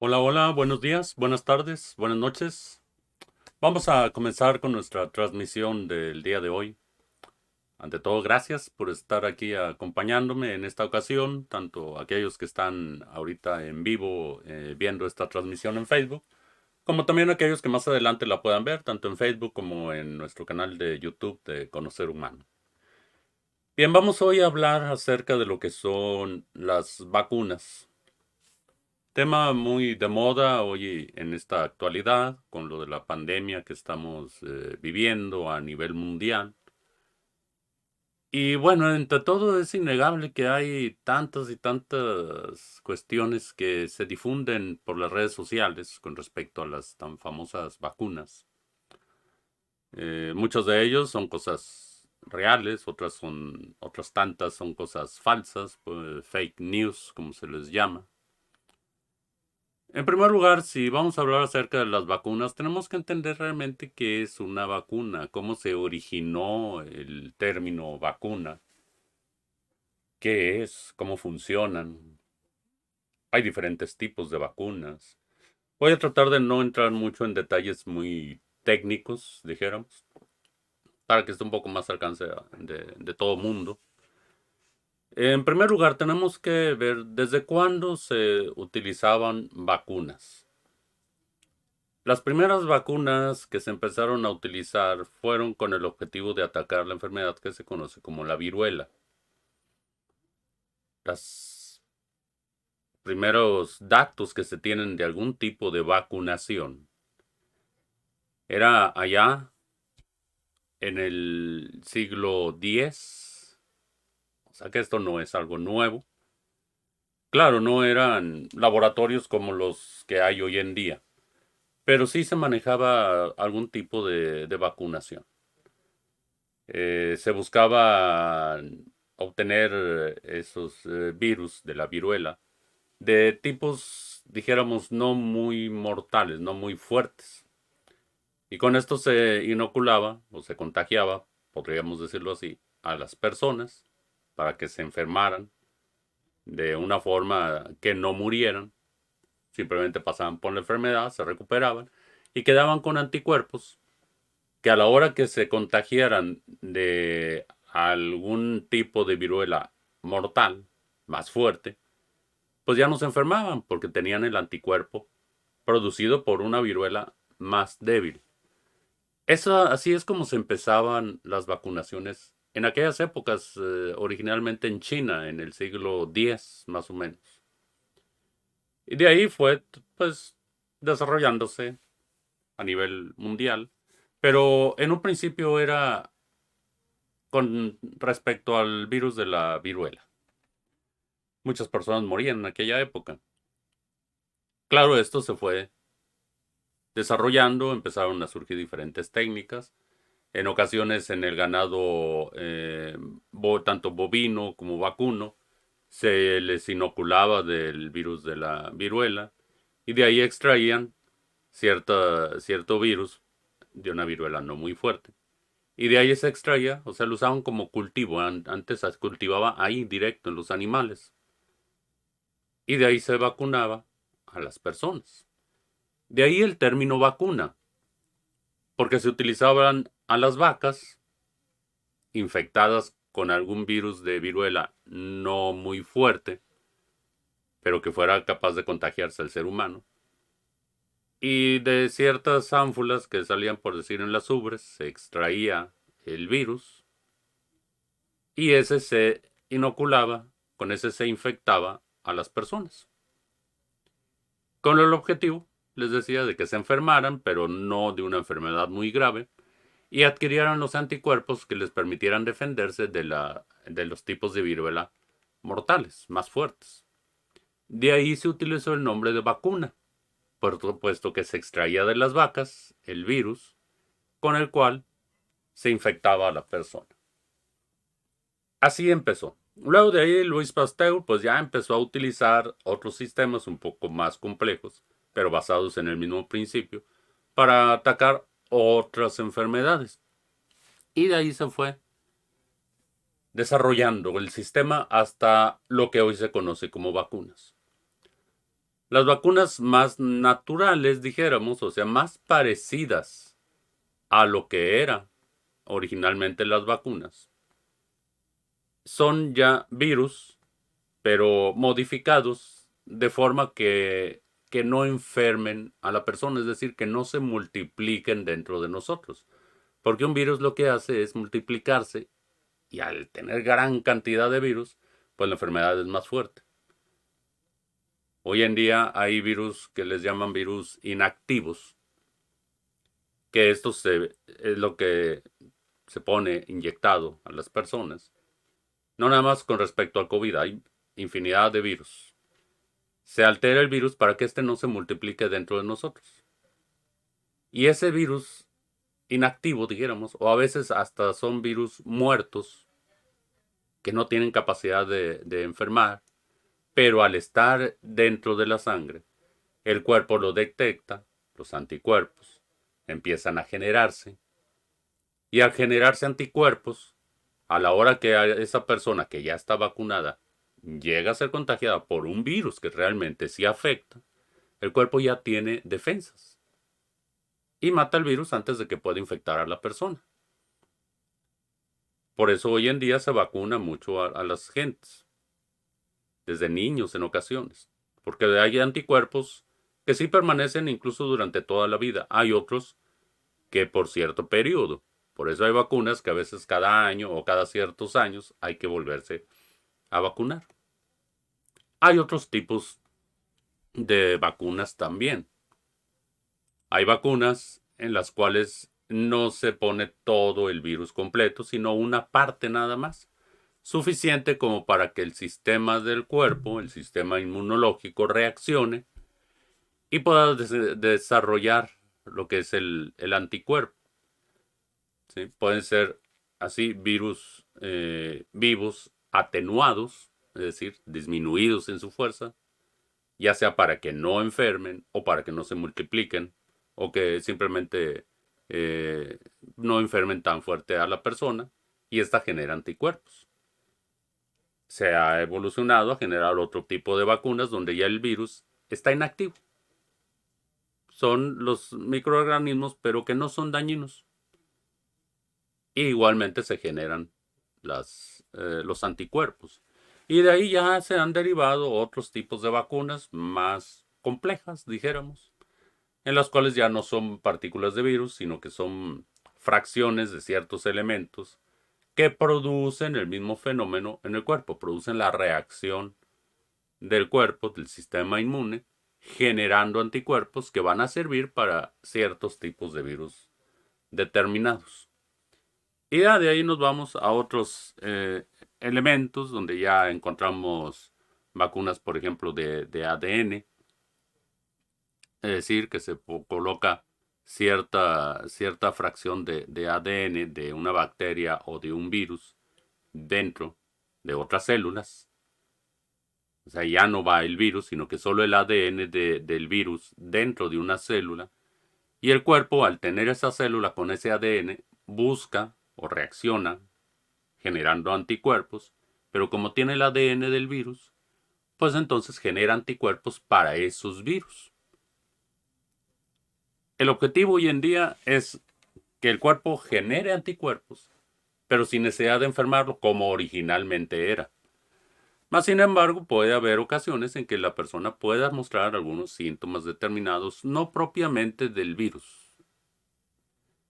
Hola, hola, buenos días, buenas tardes, buenas noches. Vamos a comenzar con nuestra transmisión del día de hoy. Ante todo, gracias por estar aquí acompañándome en esta ocasión, tanto aquellos que están ahorita en vivo viendo esta transmisión en Facebook, como también aquellos que más adelante la puedan ver, tanto en Facebook como en nuestro canal de YouTube de Conocer Humano. Bien, vamos hoy a hablar acerca de lo que son las vacunas. Tema muy de moda hoy en esta actualidad, con lo de la pandemia que estamos viviendo a nivel mundial. Y bueno, entre todo es innegable que hay tantas y tantas cuestiones que se difunden por las redes sociales con respecto a las tan famosas vacunas. Muchos de ellos son cosas reales, otras tantas son cosas falsas, fake news, como se les llama. En primer lugar, si vamos a hablar acerca de las vacunas, tenemos que entender realmente qué es una vacuna, cómo se originó el término vacuna, qué es, cómo funcionan. Hay diferentes tipos de vacunas. Voy a tratar de no entrar mucho en detalles muy técnicos, dijéramos, para que esté un poco más al alcance de todo mundo. En primer lugar, tenemos que ver desde cuándo se utilizaban vacunas. Las primeras vacunas que se empezaron a utilizar fueron con el objetivo de atacar la enfermedad que se conoce como la viruela. Los primeros datos que se tienen de algún tipo de vacunación era allá en el siglo X, o sea que esto no es algo nuevo. Claro, no eran laboratorios como los que hay hoy en día, pero sí se manejaba algún tipo de vacunación. Se buscaba obtener esos virus de la viruela de tipos, dijéramos, no muy mortales, no muy fuertes. Y con esto se inoculaba o se contagiaba, podríamos decirlo así, a las personas para que se enfermaran de una forma que no murieran, simplemente pasaban por la enfermedad, se recuperaban y quedaban con anticuerpos que a la hora que se contagiaran de algún tipo de viruela mortal, más fuerte, pues ya no se enfermaban porque tenían el anticuerpo producido por una viruela más débil. Eso, así es como se empezaban las vacunaciones en aquellas épocas, originalmente en China, en el siglo X más o menos. Y de ahí fue, pues, desarrollándose a nivel mundial, pero en un principio era con respecto al virus de la viruela. Muchas personas morían en aquella época. Claro, esto se fue desarrollando, empezaron a surgir diferentes técnicas. En ocasiones en el ganado, tanto bovino como vacuno, se les inoculaba del virus de la viruela y de ahí extraían cierto virus de una viruela no muy fuerte. Y de ahí se extraía, o sea, lo usaban como cultivo. Antes se cultivaba ahí directo en los animales. Y de ahí se vacunaba a las personas. De ahí el término vacuna, porque se utilizaban a las vacas infectadas con algún virus de viruela no muy fuerte, pero que fuera capaz de contagiarse al ser humano. Y de ciertas ánfulas que salían, por decir, en las ubres, se extraía el virus y ese se inoculaba, con ese se infectaba a las personas. Con el objetivo, les decía, de que se enfermaran, pero no de una enfermedad muy grave, y adquirieran los anticuerpos que les permitieran defenderse de los tipos de viruela mortales, más fuertes. De ahí se utilizó el nombre de vacuna, por supuesto que se extraía de las vacas el virus con el cual se infectaba a la persona. Así empezó. Luego de ahí Luis Pasteur pues ya empezó a utilizar otros sistemas un poco más complejos, pero basados en el mismo principio, para atacar otras enfermedades. Y de ahí se fue desarrollando el sistema hasta lo que hoy se conoce como vacunas. Las vacunas más naturales, dijéramos, o sea, más parecidas a lo que era originalmente las vacunas, son ya virus, pero modificados de forma que no enfermen a la persona, es decir, que no se multipliquen dentro de nosotros. Porque un virus lo que hace es multiplicarse y al tener gran cantidad de virus, pues la enfermedad es más fuerte. Hoy en día hay virus que les llaman virus inactivos, que es lo que se pone inyectado a las personas. No nada más con respecto al COVID, hay infinidad de virus. Se altera el virus para que éste no se multiplique dentro de nosotros. Y ese virus inactivo, dijéramos, o a veces hasta son virus muertos que no tienen capacidad de enfermar, pero al estar dentro de la sangre, el cuerpo lo detecta, los anticuerpos empiezan a generarse, y al generarse anticuerpos, a la hora que esa persona que ya está vacunada llega a ser contagiada por un virus que realmente sí afecta, el cuerpo ya tiene defensas y mata el virus antes de que pueda infectar a la persona. Por eso hoy en día se vacuna mucho a las gentes, desde niños en ocasiones, porque hay anticuerpos que sí permanecen incluso durante toda la vida. Hay otros que por cierto periodo. Por eso hay vacunas que a veces cada año o cada ciertos años hay que volverse a vacunar. Hay otros tipos de vacunas también. Hay vacunas en las cuales no se pone todo el virus completo, sino una parte nada más. Suficiente como para que el sistema del cuerpo, el sistema inmunológico, reaccione y pueda desarrollar lo que es el anticuerpo. ¿Sí? Pueden ser así virus vivos atenuados, es decir, disminuidos en su fuerza, ya sea para que no enfermen o para que no se multipliquen o que simplemente eh, no enfermen tan fuerte a la persona y esta genera anticuerpos. Se ha evolucionado a generar otro tipo de vacunas donde ya el virus está inactivo. Son los microorganismos pero que no son dañinos. Y igualmente se generan los anticuerpos. Y de ahí ya se han derivado otros tipos de vacunas más complejas, dijéramos, en las cuales ya no son partículas de virus, sino que son fracciones de ciertos elementos que producen el mismo fenómeno en el cuerpo, producen la reacción del cuerpo, del sistema inmune, generando anticuerpos que van a servir para ciertos tipos de virus determinados. Y ya de ahí nos vamos a otros elementos donde ya encontramos vacunas, por ejemplo, de ADN, es decir, que se coloca cierta fracción de ADN de una bacteria o de un virus dentro de otras células. O sea, ya no va el virus, sino que solo el ADN del virus dentro de una célula. Y el cuerpo, al tener esa célula con ese ADN, busca o reacciona generando anticuerpos, pero como tiene el ADN del virus, pues entonces genera anticuerpos para esos virus. El objetivo hoy en día es que el cuerpo genere anticuerpos, pero sin necesidad de enfermarlo como originalmente era. Más sin embargo, puede haber ocasiones en que la persona pueda mostrar algunos síntomas determinados, no propiamente del virus,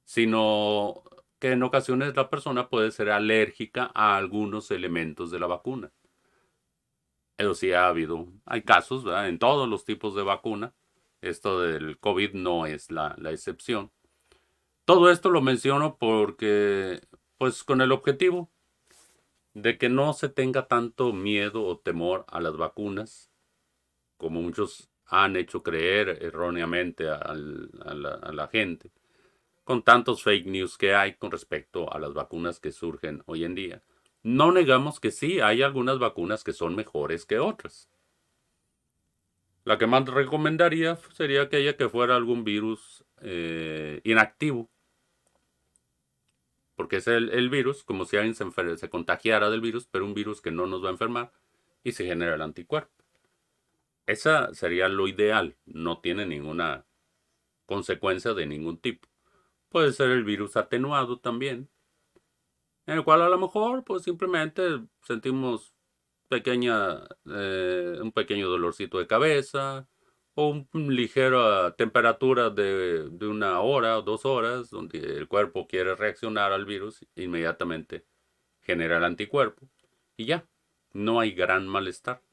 sino que en ocasiones la persona puede ser alérgica a algunos elementos de la vacuna. Eso sí ha habido, hay casos, ¿verdad? En todos los tipos de vacuna. Esto del COVID no es la excepción. Todo esto lo menciono porque, pues con el objetivo de que no se tenga tanto miedo o temor a las vacunas, como muchos han hecho creer erróneamente a la gente, con tantos fake news que hay con respecto a las vacunas que surgen hoy en día. No negamos que sí, hay algunas vacunas que son mejores que otras. La que más recomendaría sería aquella que fuera algún virus inactivo, porque es el virus, como si alguien se contagiara del virus, pero un virus que no nos va a enfermar y se genera el anticuerpo. Esa sería lo ideal, no tiene ninguna consecuencia de ningún tipo. Puede ser el virus atenuado también, en el cual a lo mejor pues simplemente sentimos un pequeño dolorcito de cabeza o un ligera temperatura de 1 hora o 2 horas, donde el cuerpo quiere reaccionar al virus, inmediatamente genera el anticuerpo y ya, no hay gran malestar.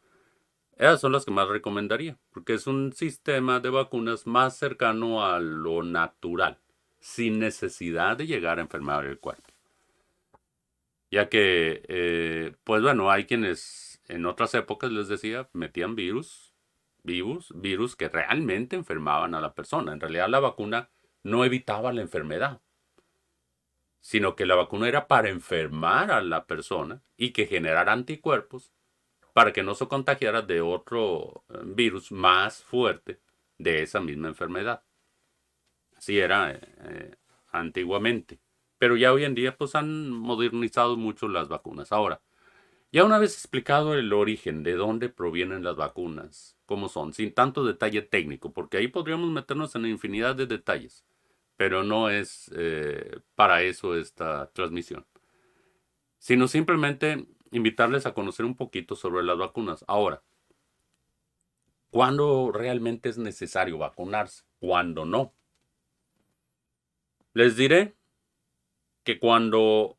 Esas son las que más recomendaría, porque es un sistema de vacunas más cercano a lo natural, sin necesidad de llegar a enfermar el cuerpo. Ya que, pues bueno, hay quienes en otras épocas, les decía, metían virus que realmente enfermaban a la persona. En realidad la vacuna no evitaba la enfermedad, sino que la vacuna era para enfermar a la persona y que generara anticuerpos para que no se contagiara de otro virus más fuerte de esa misma enfermedad. Así era antiguamente. Pero ya hoy en día pues han modernizado mucho las vacunas. Ahora, ya una vez explicado el origen, de dónde provienen las vacunas, cómo son, sin tanto detalle técnico, porque ahí podríamos meternos en infinidad de detalles, pero no es para eso esta transmisión, sino simplemente invitarles a conocer un poquito sobre las vacunas. Ahora, ¿cuándo realmente es necesario vacunarse? ¿Cuándo no? Les diré que cuando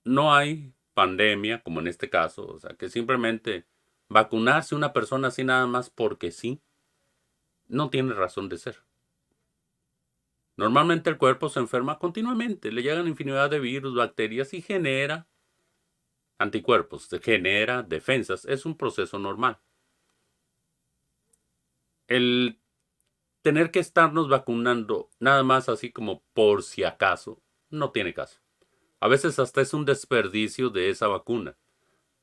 no hay pandemia, como en este caso, o sea, que simplemente vacunarse una persona así nada más porque sí, no tiene razón de ser. Normalmente el cuerpo se enferma continuamente, le llegan infinidad de virus, bacterias y genera anticuerpos, se genera defensas, es un proceso normal. El tener que estarnos vacunando nada más así como por si acaso, no tiene caso. A veces hasta es un desperdicio de esa vacuna,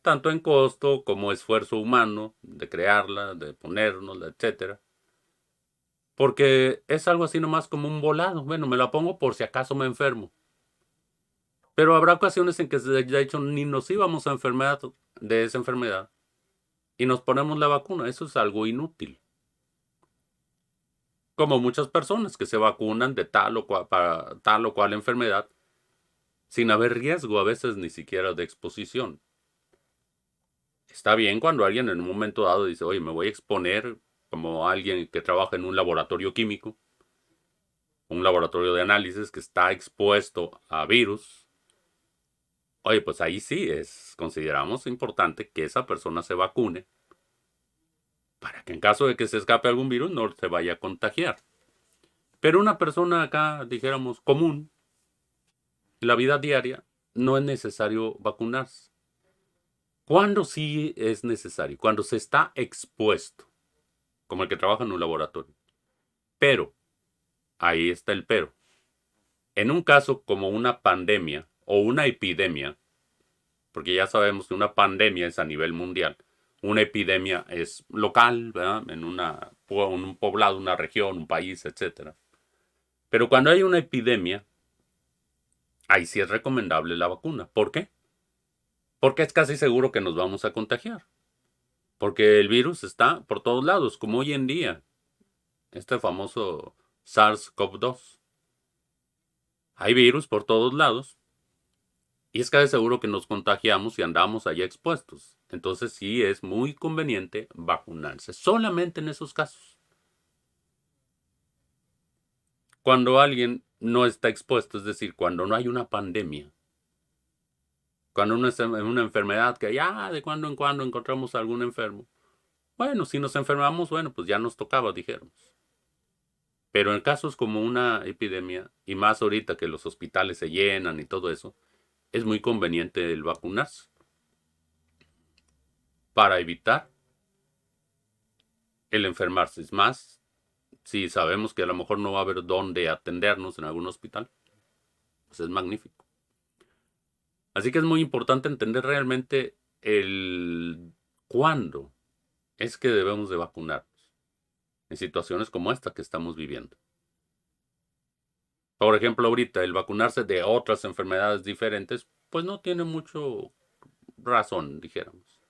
tanto en costo como esfuerzo humano de crearla, de ponérnosla, etcétera. Porque es algo así nomás como un volado. Bueno, me la pongo por si acaso me enfermo. Pero habrá ocasiones en que de hecho ni nos íbamos a enfermar de esa enfermedad y nos ponemos la vacuna. Eso es algo inútil. Como muchas personas que se vacunan de tal o cual, para tal o cual enfermedad sin haber riesgo a veces ni siquiera de exposición. Está bien cuando alguien en un momento dado dice, oye, me voy a exponer como alguien que trabaja en un laboratorio químico, un laboratorio de análisis que está expuesto a virus. Oye, pues ahí sí consideramos importante que esa persona se vacune para que en caso de que se escape algún virus no se vaya a contagiar. Pero una persona acá, dijéramos, común, en la vida diaria, no es necesario vacunarse. ¿Cuándo sí es necesario? Cuando se está expuesto, como el que trabaja en un laboratorio. Pero, ahí está el pero. En un caso como una pandemia o una epidemia, porque ya sabemos que una pandemia es a nivel mundial, una epidemia es local, ¿verdad? En un poblado, una región, un país, etcétera. Pero cuando hay una epidemia, ahí sí es recomendable la vacuna. ¿Por qué? Porque es casi seguro que nos vamos a contagiar. Porque el virus está por todos lados, como hoy en día, este famoso SARS-CoV-2. Hay virus por todos lados y es casi seguro que nos contagiamos y andamos allá expuestos. Entonces sí es muy conveniente vacunarse, solamente en esos casos. Cuando alguien no está expuesto, es decir, cuando no hay una pandemia, cuando uno está en una enfermedad que ya de cuando en cuando encontramos algún enfermo. Bueno, si nos enfermamos, bueno, pues ya nos tocaba, dijéramos. Pero en casos como una epidemia, y más ahorita que los hospitales se llenan y todo eso, es muy conveniente el vacunarse para evitar el enfermarse. Es más, si sabemos que a lo mejor no va a haber dónde atendernos en algún hospital, pues es magnífico. Así que es muy importante entender realmente el cuándo es que debemos de vacunarnos en situaciones como esta que estamos viviendo. Por ejemplo, ahorita el vacunarse de otras enfermedades diferentes, pues no tiene mucho razón, dijéramos.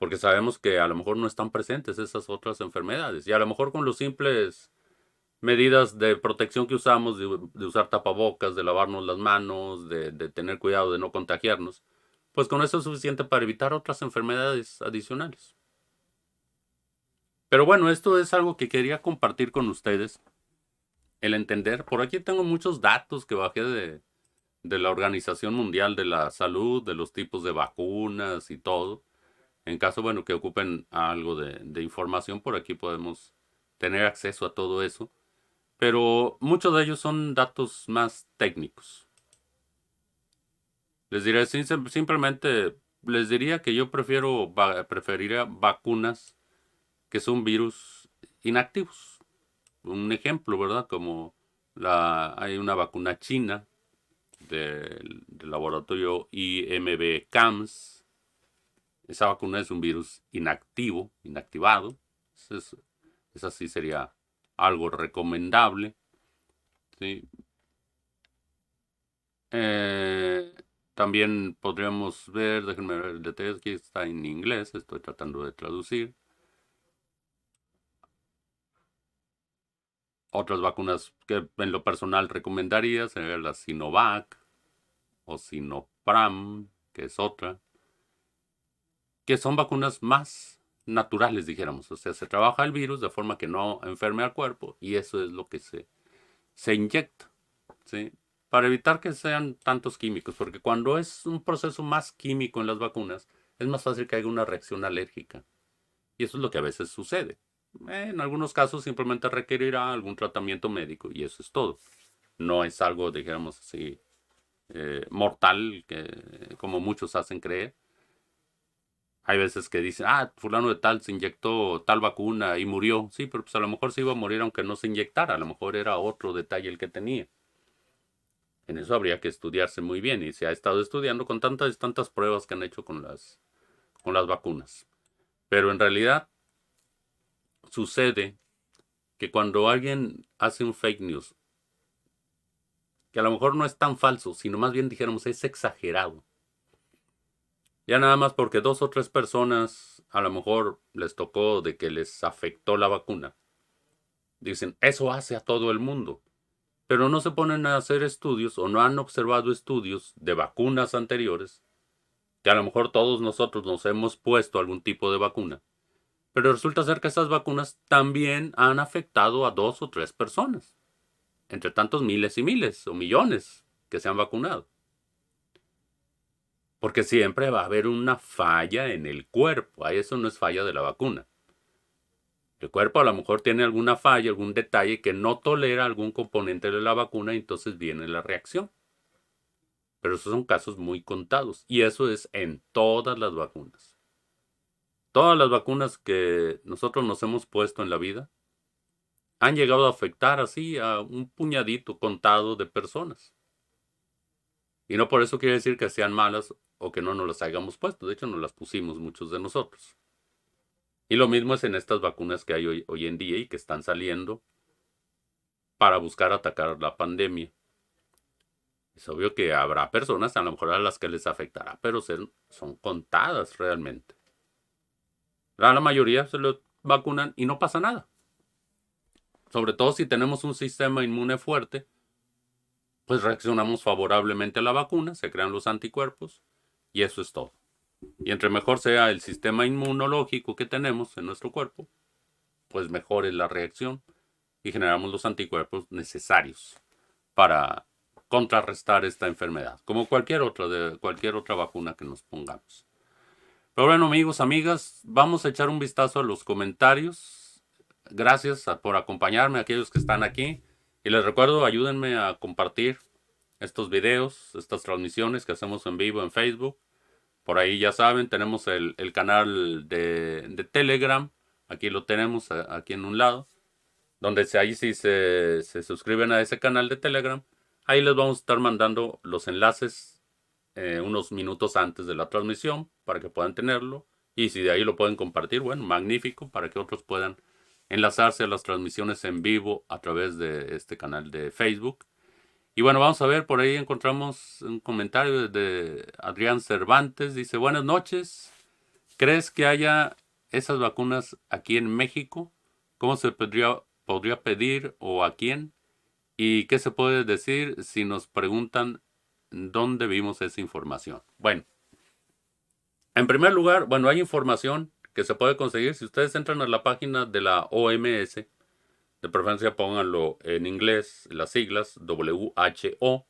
porque sabemos que a lo mejor no están presentes esas otras enfermedades. Y a lo mejor con los simples medidas de protección que usamos, de usar tapabocas, de lavarnos las manos, de tener cuidado de no contagiarnos, pues con eso es suficiente para evitar otras enfermedades adicionales. Pero bueno, esto es algo que quería compartir con ustedes, el entender. Por aquí tengo muchos datos que bajé de la Organización Mundial de la Salud, de los tipos de vacunas y todo. En caso, bueno, que ocupen algo de información, por aquí podemos tener acceso a todo eso. Pero muchos de ellos son datos más técnicos. Les diré simplemente, les diría que yo preferiría vacunas que son virus inactivos. Un ejemplo, ¿verdad? Como hay una vacuna china del laboratorio IMB CAMS. Esa vacuna es un virus inactivo, inactivado. Entonces, esa sí sería algo recomendable. ¿Sí? Eh, También podríamos ver, déjenme ver el detalle, aquí está en inglés, estoy tratando de traducir. Otras vacunas que en lo personal recomendaría sería la Sinovac o Sinopram, que es otra, que son vacunas más naturales, dijéramos. O sea, se trabaja el virus de forma que no enferme al cuerpo y eso es lo que se inyecta, ¿sí? Para evitar que sean tantos químicos, porque cuando es un proceso más químico en las vacunas, es más fácil que haya una reacción alérgica. Y eso es lo que a veces sucede. En algunos casos simplemente requerirá algún tratamiento médico y eso es todo. No es algo, digamos así, mortal, como muchos hacen creer. Hay veces que dicen, fulano de tal se inyectó tal vacuna y murió. Sí, pero pues a lo mejor se iba a morir aunque no se inyectara. A lo mejor era otro detalle el que tenía. En eso habría que estudiarse muy bien y se ha estado estudiando con tantas pruebas que han hecho con las vacunas. Pero en realidad sucede que cuando alguien hace un fake news, que a lo mejor no es tan falso, sino más bien dijéramos es exagerado, ya nada más porque dos o tres personas a lo mejor les tocó de que les afectó la vacuna, dicen, eso hace a todo el mundo, pero no se ponen a hacer estudios o no han observado estudios de vacunas anteriores, que a lo mejor todos nosotros nos hemos puesto algún tipo de vacuna, pero resulta ser que esas vacunas también han afectado a dos o tres personas, entre tantos miles y miles o millones que se han vacunado. Porque siempre va a haber una falla en el cuerpo. A eso no es falla de la vacuna. El cuerpo a lo mejor tiene alguna falla, algún detalle que no tolera algún componente de la vacuna y entonces viene la reacción. Pero esos son casos muy contados. Y eso es en todas las vacunas. Todas las vacunas que nosotros nos hemos puesto en la vida han llegado a afectar así a un puñadito contado de personas. Y no por eso quiere decir que sean malas o que no nos las hayamos puesto. De hecho, nos las pusimos muchos de nosotros. Y lo mismo es en estas vacunas que hay hoy en día y que están saliendo para buscar atacar la pandemia. Es obvio que habrá personas a lo mejor a las que les afectará, pero son contadas realmente. La mayoría se lo vacunan y no pasa nada. Sobre todo si tenemos un sistema inmune fuerte, pues reaccionamos favorablemente a la vacuna, se crean los anticuerpos y eso es todo. Y entre mejor sea el sistema inmunológico que tenemos en nuestro cuerpo, pues mejor es la reacción y generamos los anticuerpos necesarios para contrarrestar esta enfermedad, como cualquier otra vacuna que nos pongamos. Pero bueno, amigos, amigas, vamos a echar un vistazo a los comentarios. Gracias por acompañarme, a aquellos que están aquí. Y les recuerdo, ayúdenme a compartir estos videos, estas transmisiones que hacemos en vivo en Facebook. Por ahí ya saben, tenemos el canal de Telegram. Aquí lo tenemos, aquí en un lado. Donde ahí si se suscriben a ese canal de Telegram, ahí les vamos a estar mandando los enlaces unos minutos antes de la transmisión para que puedan tenerlo. Y si de ahí lo pueden compartir, bueno, magnífico, para que otros puedan enlazarse a las transmisiones en vivo a través de este canal de Facebook. Y bueno, vamos a ver, por ahí encontramos un comentario de Adrián Cervantes. Dice, buenas noches. ¿Crees que haya esas vacunas aquí en México? ¿Cómo se podría pedir o a quién? ¿Y qué se puede decir si nos preguntan dónde vimos esa información? Bueno, en primer lugar, bueno, hay información que se puede conseguir. Si ustedes entran a la página de la OMS, de preferencia pónganlo en inglés, las siglas WHO,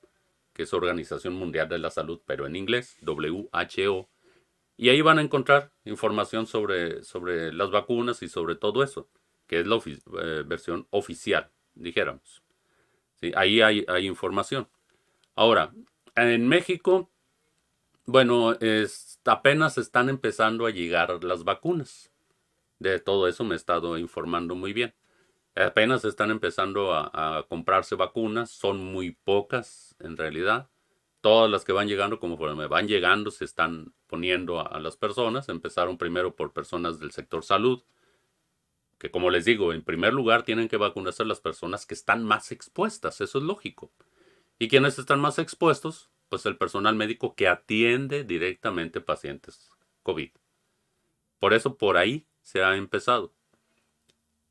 que es Organización Mundial de la Salud, pero en inglés, WHO. Y ahí van a encontrar información sobre las vacunas y sobre todo eso, que es la versión oficial, dijéramos. ¿Sí? Ahí hay información. Ahora, en México, bueno, apenas están empezando a llegar las vacunas. De todo eso me he estado informando muy bien. Apenas están empezando a comprarse vacunas, son muy pocas en realidad. Todas las que van llegando, conforme van llegando, se están poniendo a las personas. Empezaron primero por personas del sector salud, que como les digo, en primer lugar tienen que vacunarse las personas que están más expuestas, eso es lógico. ¿Y quiénes están más expuestos? Pues el personal médico que atiende directamente pacientes COVID. Por eso por ahí se ha empezado.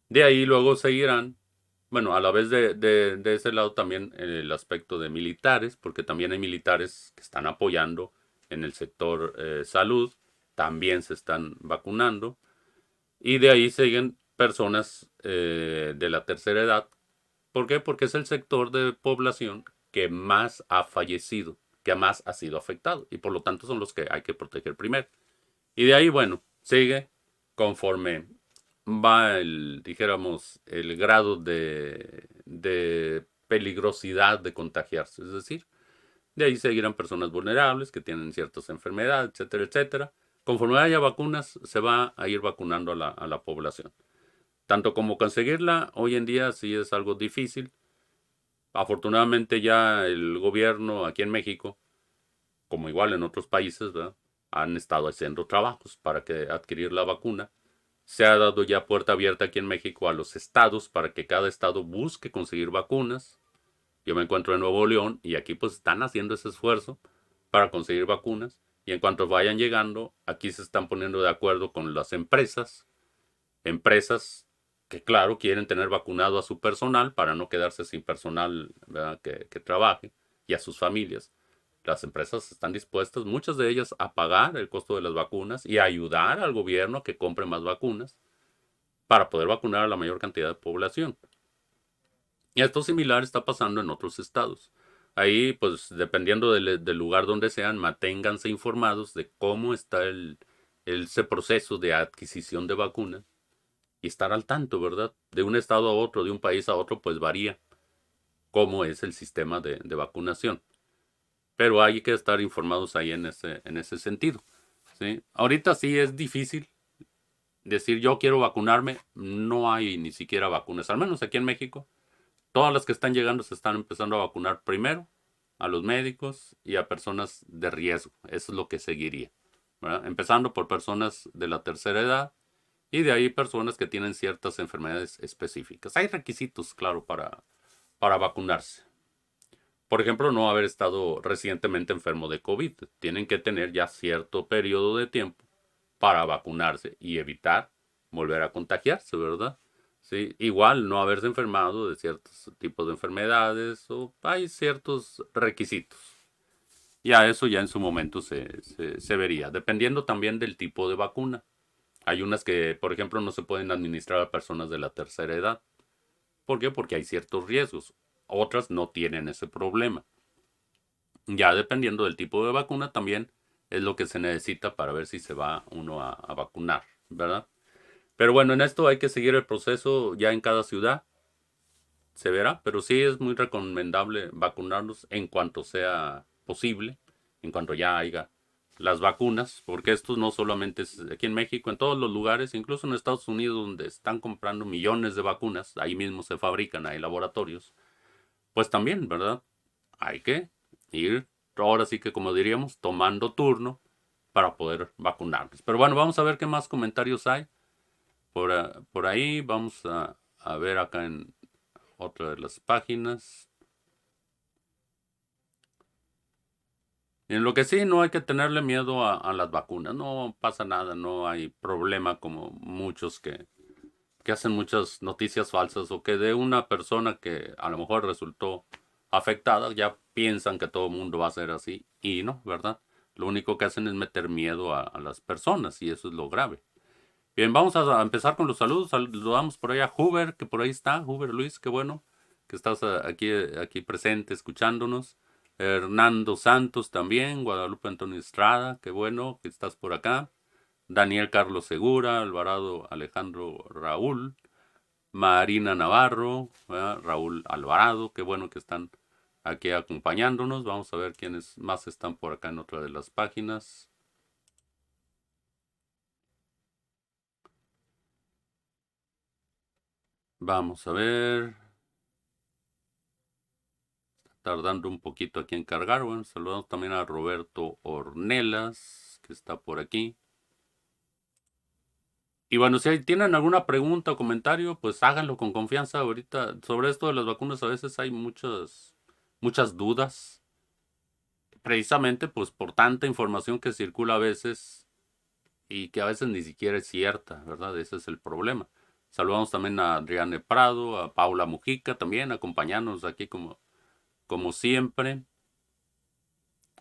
De ahí luego seguirán, bueno, a la vez de ese lado también el aspecto de militares, porque también hay militares que están apoyando en el sector salud, también se están vacunando. Y de ahí siguen personas de la tercera edad. ¿Por qué? Porque es el sector de población que más ha fallecido, que más ha sido afectado. Y por lo tanto son los que hay que proteger primero. Y de ahí, bueno, sigue conforme va dijéramos, el grado de peligrosidad de contagiarse. Es decir, de ahí seguirán personas vulnerables que tienen ciertas enfermedades, etcétera, etcétera. Conforme haya vacunas, se va a ir vacunando a la población. Tanto como conseguirla, hoy en día sí es algo difícil. Afortunadamente ya el gobierno aquí en México, como igual en otros países, ¿verdad?, han estado haciendo trabajos para que adquirir la vacuna. Se ha dado ya puerta abierta aquí en México a los estados para que cada estado busque conseguir vacunas. Yo me encuentro en Nuevo León y aquí pues están haciendo ese esfuerzo para conseguir vacunas. Y en cuanto vayan llegando, aquí se están poniendo de acuerdo con las empresas que claro quieren tener vacunado a su personal para no quedarse sin personal, ¿verdad?, que trabaje, y a sus familias. Las empresas están dispuestas, muchas de ellas, a pagar el costo de las vacunas y a ayudar al gobierno a que compre más vacunas para poder vacunar a la mayor cantidad de población. Y esto similar está pasando en otros estados. Ahí, pues, dependiendo del lugar donde sean, manténganse informados de cómo está ese proceso de adquisición de vacunas y estar al tanto, ¿verdad? De un estado a otro, de un país a otro, pues varía cómo es el sistema de vacunación. Pero hay que estar informados ahí en ese sentido, ¿sí? Ahorita sí es difícil decir yo quiero vacunarme, no hay ni siquiera vacunas, al menos aquí en México. Todas las que están llegando se están empezando a vacunar primero a los médicos y a personas de riesgo. Eso es lo que seguiría, ¿verdad? Empezando por personas de la tercera edad y de ahí personas que tienen ciertas enfermedades específicas. Hay requisitos, claro, para vacunarse. Por ejemplo, no haber estado recientemente enfermo de COVID. Tienen que tener ya cierto periodo de tiempo para vacunarse y evitar volver a contagiarse, ¿verdad? Sí, igual no haberse enfermado de ciertos tipos de enfermedades o hay ciertos requisitos. Ya eso ya en su momento se vería, dependiendo también del tipo de vacuna. Hay unas que, por ejemplo, no se pueden administrar a personas de la tercera edad. ¿Por qué? Porque hay ciertos riesgos. Otras no tienen ese problema. Ya dependiendo del tipo de vacuna también es lo que se necesita para ver si se va uno a vacunar, ¿verdad? Pero bueno, en esto hay que seguir el proceso ya en cada ciudad, se verá, pero sí es muy recomendable vacunarnos en cuanto sea posible, en cuanto ya haya las vacunas, porque esto no solamente es aquí en México, en todos los lugares, incluso en Estados Unidos, donde están comprando millones de vacunas, ahí mismo se fabrican, hay laboratorios, pues también, ¿verdad? Hay que ir, ahora sí que como diríamos, tomando turno para poder vacunarnos. Pero bueno, vamos a ver qué más comentarios hay. Por ahí vamos a ver acá en otra de las páginas. En lo que sí, no hay que tenerle miedo a las vacunas. No pasa nada, no hay problema como muchos que hacen muchas noticias falsas o que de una persona que a lo mejor resultó afectada ya piensan que todo el mundo va a ser así y no, ¿verdad? Lo único que hacen es meter miedo a las personas y eso es lo grave. Bien, vamos a empezar con los saludos. Saludamos por ahí a Huber, que por ahí está. Huber Luis, qué bueno que estás aquí presente escuchándonos. Hernando Santos también, Guadalupe Antonio Estrada, qué bueno que estás por acá. Daniel Carlos Segura, Alvarado Alejandro Raúl, Marina Navarro, ¿verdad? Raúl Alvarado, qué bueno que están aquí acompañándonos. Vamos a ver quiénes más están por acá en otra de las páginas. Vamos a ver. Tardando un poquito aquí en cargar. Bueno, saludamos también a Roberto Ornelas, que está por aquí. Y bueno, si tienen alguna pregunta o comentario, pues háganlo con confianza. Ahorita, sobre esto de las vacunas, a veces hay muchas dudas. Precisamente, pues por tanta información que circula a veces y que a veces ni siquiera es cierta, ¿verdad? Ese es el problema. Saludamos también a Adriane Prado, a Paula Mujica también, acompañándonos aquí como siempre.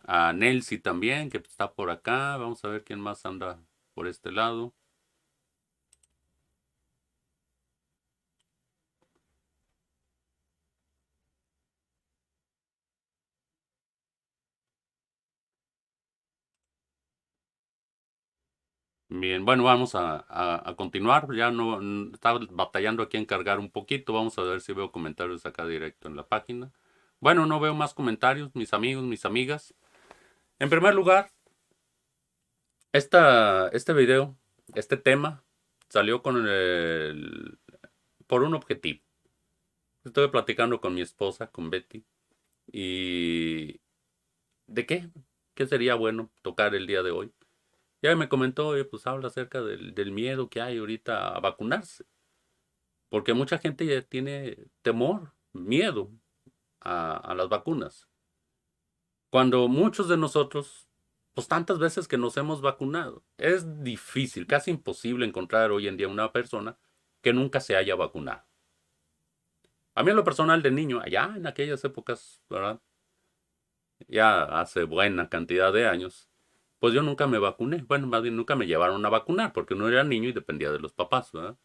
A Nelsi también, que está por acá. Vamos a ver quién más anda por este lado. Bien, bueno, vamos a continuar. Ya no estaba batallando aquí en cargar un poquito. Vamos a ver si veo comentarios acá directo en la página. Bueno, no veo más comentarios, mis amigos, mis amigas. En primer lugar, este video, este tema, salió por un objetivo. Estuve platicando con mi esposa, con Betty, y ¿de qué? ¿Qué sería bueno tocar el día de hoy? Ya me comentó, oye, pues habla acerca del miedo que hay ahorita a vacunarse, porque mucha gente ya tiene temor, miedo a las vacunas. Cuando muchos de nosotros, pues tantas veces que nos hemos vacunado, es difícil, casi imposible encontrar hoy en día una persona que nunca se haya vacunado. A mí en lo personal de niño, allá en aquellas épocas, ¿verdad? Ya hace buena cantidad de años, pues yo nunca me vacuné. Bueno, más bien nunca me llevaron a vacunar porque no era niño y dependía de los papás, ¿verdad?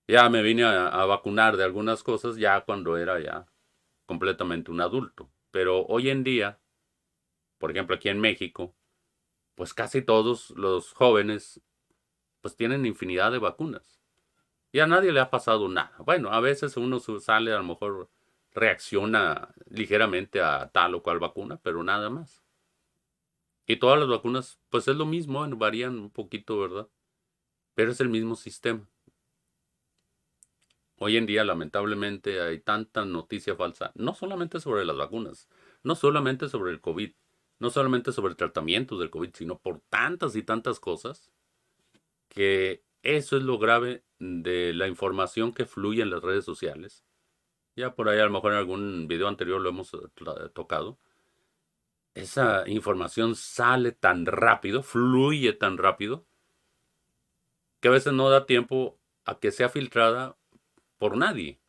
Ya me vine a vacunar de algunas cosas ya cuando era ya completamente un adulto. Pero hoy en día, por ejemplo aquí en México, pues casi todos los jóvenes pues tienen infinidad de vacunas. Y a nadie le ha pasado nada. Bueno, a veces uno sale, a lo mejor reacciona ligeramente a tal o cual vacuna, pero nada más. Y todas las vacunas, pues es lo mismo, bueno, varían un poquito, ¿verdad? Pero es el mismo sistema. Hoy en día, lamentablemente, hay tanta noticia falsa, no solamente sobre las vacunas, no solamente sobre el COVID, no solamente sobre el tratamiento del COVID, sino por tantas y tantas cosas, que eso es lo grave de la información que fluye en las redes sociales. Ya por ahí a lo mejor en algún video anterior lo hemos tocado. Esa información sale tan rápido, fluye tan rápido, que a veces no da tiempo a que sea filtrada por nadie.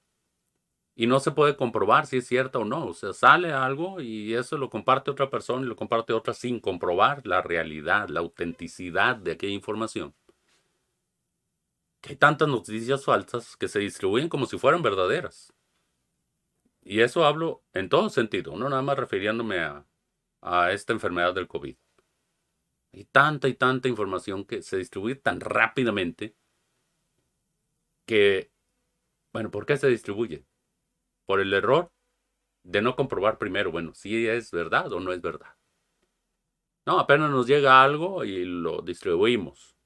Y no se puede comprobar si es cierta o no. O sea, sale algo y eso lo comparte otra persona y lo comparte otra sin comprobar la realidad, la autenticidad de aquella información. Que hay tantas noticias falsas que se distribuyen como si fueran verdaderas. Y eso hablo en todo sentido, no nada más refiriéndome a esta enfermedad del COVID. Hay tanta y tanta información que se distribuye tan rápidamente que, bueno, ¿por qué se distribuye? Por el error de no comprobar primero, bueno, si es verdad o no es verdad. No, apenas nos llega algo y lo distribuimos.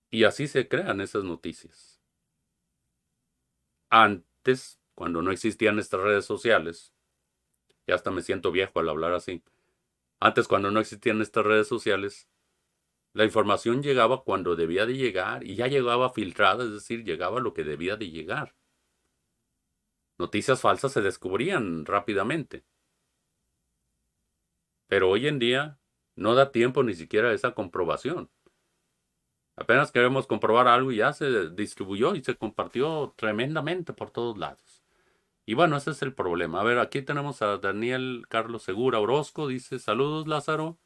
Y así se crean esas noticias. Antes, cuando no existían estas redes sociales, ya hasta me siento viejo al hablar así. Antes, cuando no existían estas redes sociales, la información llegaba cuando debía de llegar y ya llegaba filtrada, es decir, llegaba lo que debía de llegar. Noticias falsas se descubrían rápidamente. Pero hoy en día no da tiempo ni siquiera a esa comprobación. Apenas queremos comprobar algo y ya se distribuyó y se compartió tremendamente por todos lados. Y bueno, ese es el problema. A ver, aquí tenemos a Daniel Carlos Segura Orozco. Dice, saludos Lázaro.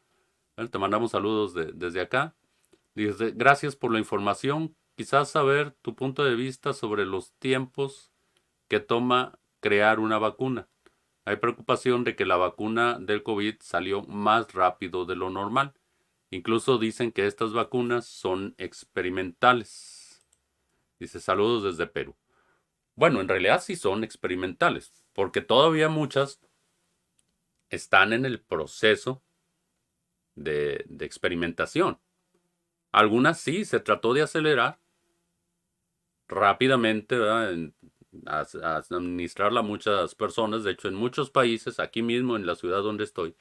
Bueno, te mandamos saludos desde acá. Dice, gracias por la información. Quizás saber tu punto de vista sobre los tiempos que toma crear una vacuna. Hay preocupación de que la vacuna del COVID salió más rápido de lo normal. Incluso dicen que estas vacunas son experimentales. Dice, saludos desde Perú. Bueno, en realidad sí son experimentales, porque todavía muchas están en el proceso de experimentación. Algunas sí se trató de acelerar rápidamente, ¿verdad? A administrarla a muchas personas. De hecho, en muchos países, aquí mismo en la ciudad donde estoy,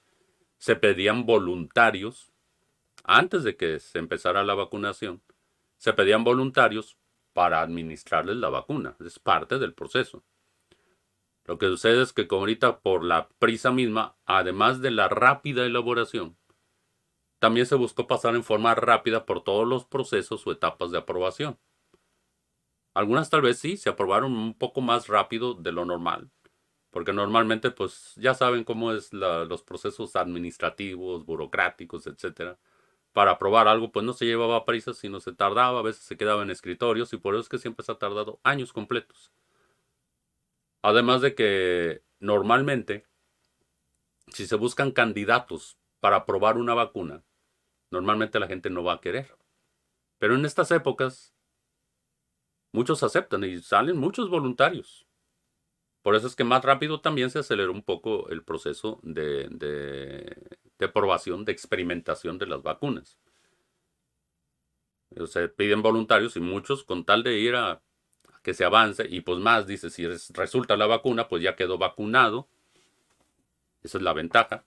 se pedían voluntarios, antes de que se empezara la vacunación, se pedían voluntarios para administrarles la vacuna. Es parte del proceso. Lo que sucede es que como ahorita por la prisa misma, además de la rápida elaboración, también se buscó pasar en forma rápida por todos los procesos o etapas de aprobación. Algunas tal vez sí se aprobaron un poco más rápido de lo normal, porque normalmente pues ya saben cómo es los procesos administrativos, burocráticos, etcétera. Para aprobar algo pues no se llevaba prisa, sino se tardaba, a veces se quedaba en escritorios y por eso es que siempre se ha tardado años completos. Además de que normalmente si se buscan candidatos para aprobar una vacuna, normalmente la gente no va a querer. Pero en estas épocas, muchos aceptan y salen muchos voluntarios. Por eso es que más rápido también se aceleró un poco el proceso de aprobación, de experimentación de las vacunas. Se piden voluntarios y muchos con tal de ir a que se avance y pues más, dice, si resulta la vacuna, pues ya quedó vacunado. Esa es la ventaja.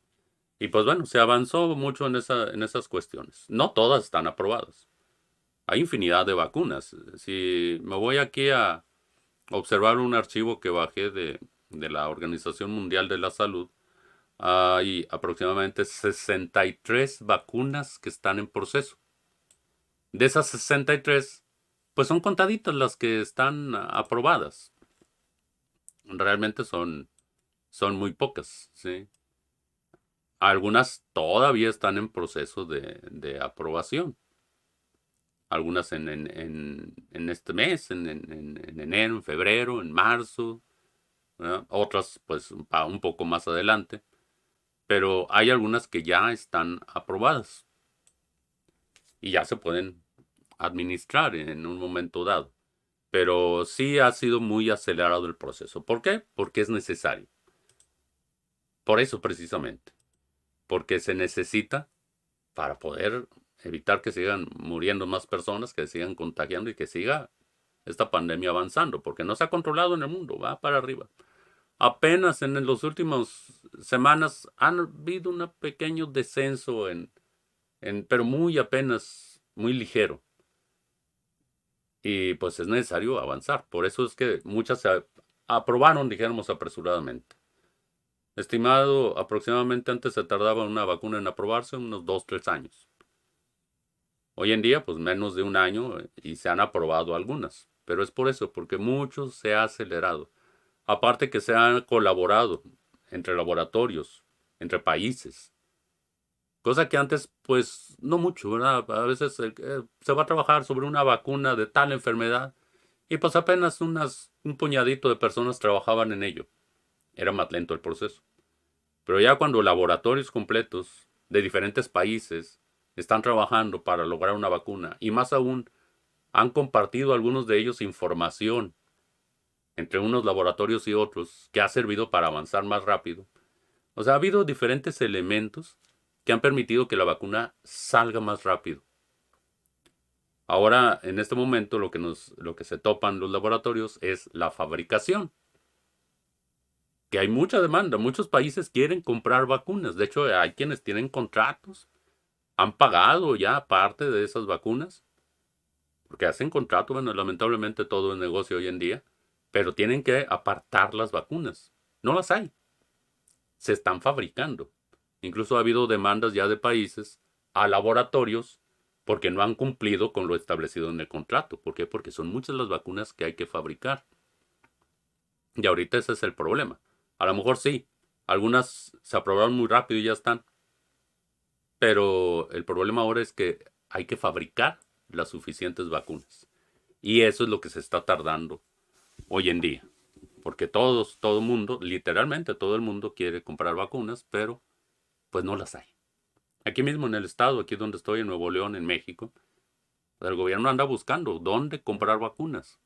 Y pues bueno, se avanzó mucho en esas cuestiones. No todas están aprobadas. Hay infinidad de vacunas. Si me voy aquí a observar un archivo que bajé de la Organización Mundial de la Salud, hay aproximadamente 63 vacunas que están en proceso. De esas 63, pues son contaditas las que están aprobadas. Realmente son muy pocas, ¿sí? Algunas todavía están en proceso de aprobación. Algunas en este mes, en enero, en febrero, en marzo, ¿verdad? Otras pues un poco más adelante, pero hay algunas que ya están aprobadas y ya se pueden administrar en un momento dado. Pero sí ha sido muy acelerado el proceso. ¿Por qué? Porque es necesario. Por eso precisamente. Porque se necesita para poder evitar que sigan muriendo más personas, que sigan contagiando y que siga esta pandemia avanzando, porque no se ha controlado en el mundo, va para arriba. Apenas en los últimos semanas han habido un pequeño descenso pero muy apenas, muy ligero. Y pues es necesario avanzar. Por eso es que muchas se aprobaron, dijéramos, apresuradamente. Estimado, aproximadamente antes se tardaba una vacuna en aprobarse unos 2, 3 años. Hoy en día, pues menos de un año y se han aprobado algunas. Pero es por eso, porque mucho se ha acelerado. Aparte que se han colaborado entre laboratorios, entre países. Cosa que antes, pues, no mucho, ¿verdad? A veces se va a trabajar sobre una vacuna de tal enfermedad y pues apenas un puñadito de personas trabajaban en ello. Era más lento el proceso. Pero ya cuando laboratorios completos de diferentes países están trabajando para lograr una vacuna y más aún han compartido algunos de ellos información entre unos laboratorios y otros que ha servido para avanzar más rápido. O sea, ha habido diferentes elementos que han permitido que la vacuna salga más rápido. Ahora, en este momento, lo que se topan los laboratorios es la fabricación. Que hay mucha demanda. Muchos países quieren comprar vacunas. De hecho, hay quienes tienen contratos. Han pagado ya parte de esas vacunas. Porque hacen contrato. Bueno, lamentablemente todo es negocio hoy en día. Pero tienen que apartar las vacunas. No las hay. Se están fabricando. Incluso ha habido demandas ya de países a laboratorios porque no han cumplido con lo establecido en el contrato. ¿Por qué? Porque son muchas las vacunas que hay que fabricar. Y ahorita ese es el problema. A lo mejor sí, algunas se aprobaron muy rápido y ya están. Pero el problema ahora es que hay que fabricar las suficientes vacunas. Y eso es lo que se está tardando hoy en día. Porque todo el mundo, literalmente todo el mundo quiere comprar vacunas, pero pues no las hay. Aquí mismo en el estado, aquí donde estoy, en Nuevo León, en México, el gobierno anda buscando dónde comprar vacunas.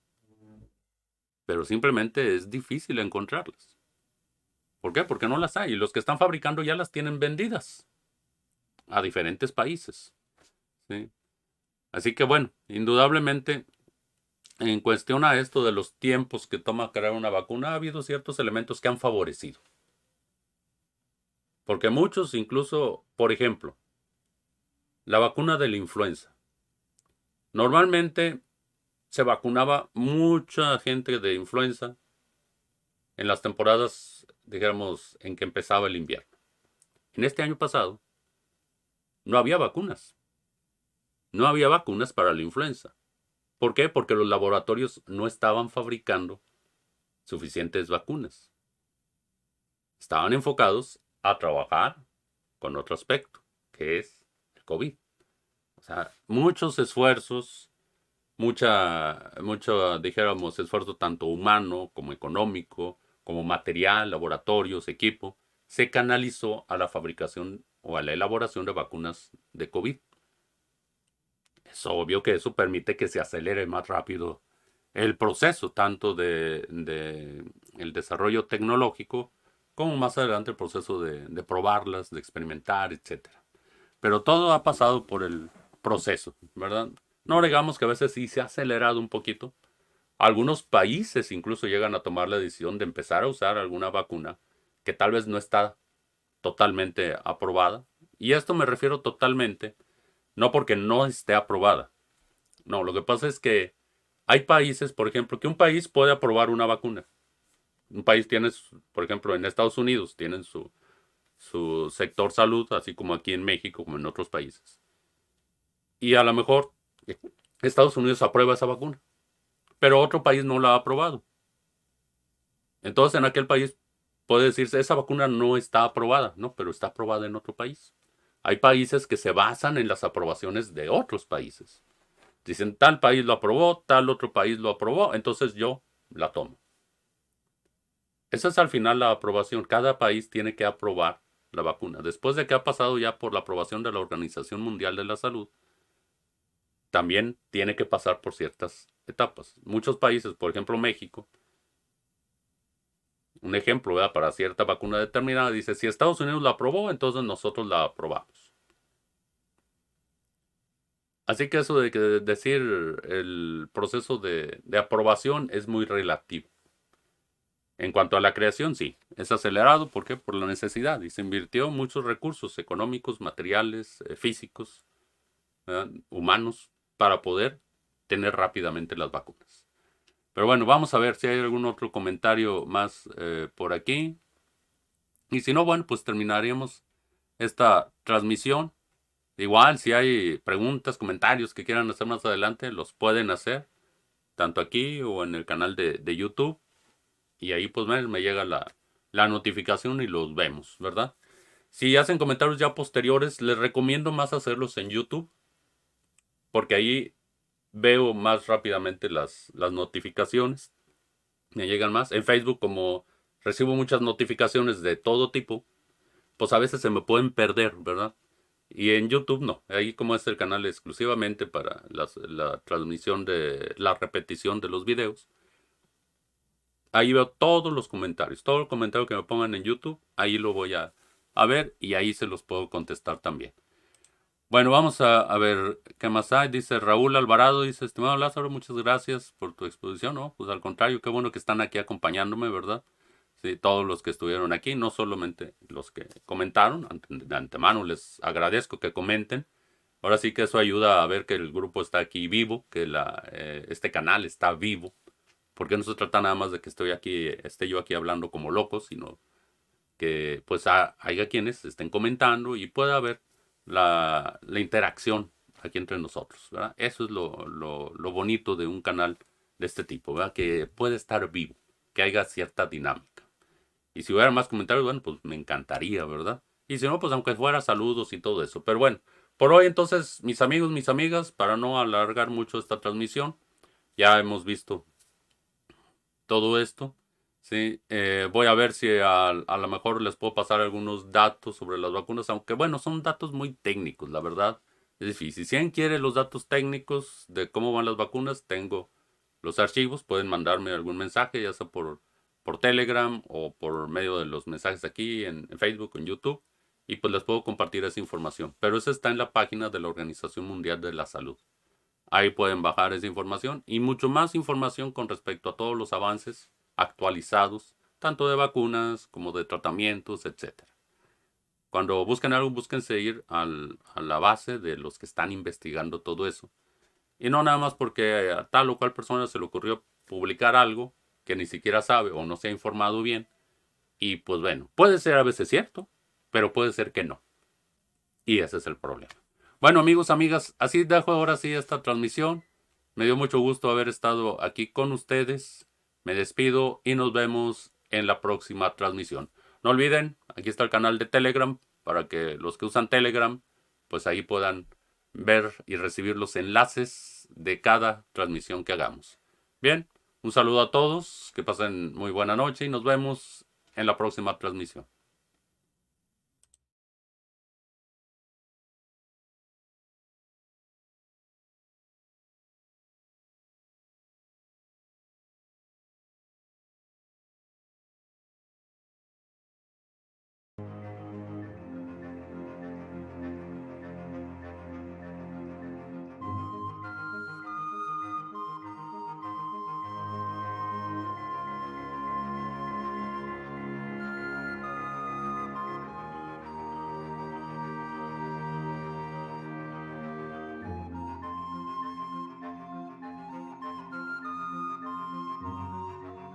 Pero simplemente es difícil encontrarlas. ¿Por qué? Porque no las hay. Y los que están fabricando ya las tienen vendidas a diferentes países. ¿Sí? Así que bueno, indudablemente, en cuestión a esto de los tiempos que toma crear una vacuna, ha habido ciertos elementos que han favorecido. Porque muchos, incluso, por ejemplo, la vacuna de la influenza. Normalmente se vacunaba mucha gente de influenza en las temporadas, digamos, en que empezaba el invierno. En este año pasado no había vacunas. No había vacunas para la influenza. ¿Por qué? Porque los laboratorios no estaban fabricando suficientes vacunas. Estaban enfocados a trabajar con otro aspecto, que es el COVID. O sea, muchos esfuerzos, mucho, dijéramos, esfuerzo tanto humano como económico, como material, laboratorios, equipo, se canalizó a la fabricación o a la elaboración de vacunas de COVID. Es obvio que eso permite que se acelere más rápido el proceso, tanto de el desarrollo tecnológico, como más adelante el proceso de probarlas, de experimentar, etcétera. Pero todo ha pasado por el proceso, ¿verdad? No digamos que a veces sí se ha acelerado un poquito. Algunos países incluso llegan a tomar la decisión de empezar a usar alguna vacuna que tal vez no está totalmente aprobada. Y a esto me refiero totalmente, no porque no esté aprobada. No, lo que pasa es que hay países, por ejemplo, que un país puede aprobar una vacuna. Un país tiene, por ejemplo, en Estados Unidos tienen su sector salud, así como aquí en México, como en otros países. Y a lo mejor Estados Unidos aprueba esa vacuna, pero otro país no la ha aprobado. Entonces en aquel país puede decirse, esa vacuna no está aprobada, no, pero está aprobada en otro país. Hay países que se basan en las aprobaciones de otros países. Dicen, tal país lo aprobó, tal otro país lo aprobó, entonces yo la tomo. Esa es al final la aprobación. Cada país tiene que aprobar la vacuna. Después de que ha pasado ya por la aprobación de la Organización Mundial de la Salud, también tiene que pasar por ciertas etapas. Muchos países, por ejemplo México, un ejemplo, ¿verdad? Para cierta vacuna determinada, dice, si Estados Unidos la aprobó, entonces nosotros la aprobamos. Así que eso de que decir el proceso de aprobación es muy relativo. En cuanto a la creación, sí, es acelerado. ¿Por qué? Por la necesidad. Y se invirtió muchos recursos económicos, materiales, físicos, ¿verdad? Humanos, para poder tener rápidamente las vacunas. Pero bueno, vamos a ver si hay algún otro comentario más por aquí. Y si no, bueno, pues terminaríamos esta transmisión. Igual, si hay preguntas, comentarios que quieran hacer más adelante, los pueden hacer, tanto aquí o en el canal de YouTube. Y ahí pues me llega la notificación y los vemos, ¿verdad? Si hacen comentarios ya posteriores, les recomiendo más hacerlos en YouTube, porque ahí veo más rápidamente las notificaciones, me llegan más. En Facebook, como recibo muchas notificaciones de todo tipo, pues a veces se me pueden perder, ¿verdad? Y en YouTube no, ahí como es el canal exclusivamente para la transmisión de la repetición de los videos, ahí veo todos los comentarios, todo el comentario que me pongan en YouTube, ahí lo voy a ver y ahí se los puedo contestar también. Bueno, vamos a ver qué más hay. Dice Raúl Alvarado, dice, estimado Lázaro, muchas gracias por tu exposición, ¿no? Pues al contrario, qué bueno que están aquí acompañándome, ¿verdad? Sí, todos los que estuvieron aquí, no solamente los que comentaron, de antemano les agradezco que comenten. Ahora sí que eso ayuda a ver que el grupo está aquí vivo, que este canal está vivo, porque no se trata nada más de que esté yo aquí hablando como loco, sino que pues haya quienes estén comentando y pueda haber la interacción aquí entre nosotros, ¿verdad? Eso es lo bonito de un canal de este tipo, ¿verdad? Que puede estar vivo, que haya cierta dinámica. Y si hubiera más comentarios, bueno, pues me encantaría, ¿verdad? Y si no, pues aunque fuera saludos y todo eso. Pero bueno, por hoy entonces, mis amigos, mis amigas, para no alargar mucho esta transmisión, ya hemos visto todo esto. Sí, voy a ver si a lo mejor les puedo pasar algunos datos sobre las vacunas, aunque bueno, son datos muy técnicos, la verdad. Es difícil. Si alguien quiere los datos técnicos de cómo van las vacunas, tengo los archivos. Pueden mandarme algún mensaje, ya sea por Telegram o por medio de los mensajes aquí en Facebook o en YouTube. Y pues les puedo compartir esa información. Pero eso está en la página de la Organización Mundial de la Salud. Ahí pueden bajar esa información y mucho más información con respecto a todos los avances actualizados, tanto de vacunas como de tratamientos, etcétera. Cuando busquen algo, búsquense ir a la base de los que están investigando todo eso. Y no nada más porque a tal o cual persona se le ocurrió publicar algo que ni siquiera sabe o no se ha informado bien. Y pues bueno, puede ser a veces cierto, pero puede ser que no. Y ese es el problema. Bueno, amigos, amigas, así dejo ahora sí esta transmisión. Me dio mucho gusto haber estado aquí con ustedes. Me despido y nos vemos en la próxima transmisión. No olviden, aquí está el canal de Telegram para que los que usan Telegram, pues ahí puedan ver y recibir los enlaces de cada transmisión que hagamos. Bien, un saludo a todos, que pasen muy buena noche y nos vemos en la próxima transmisión.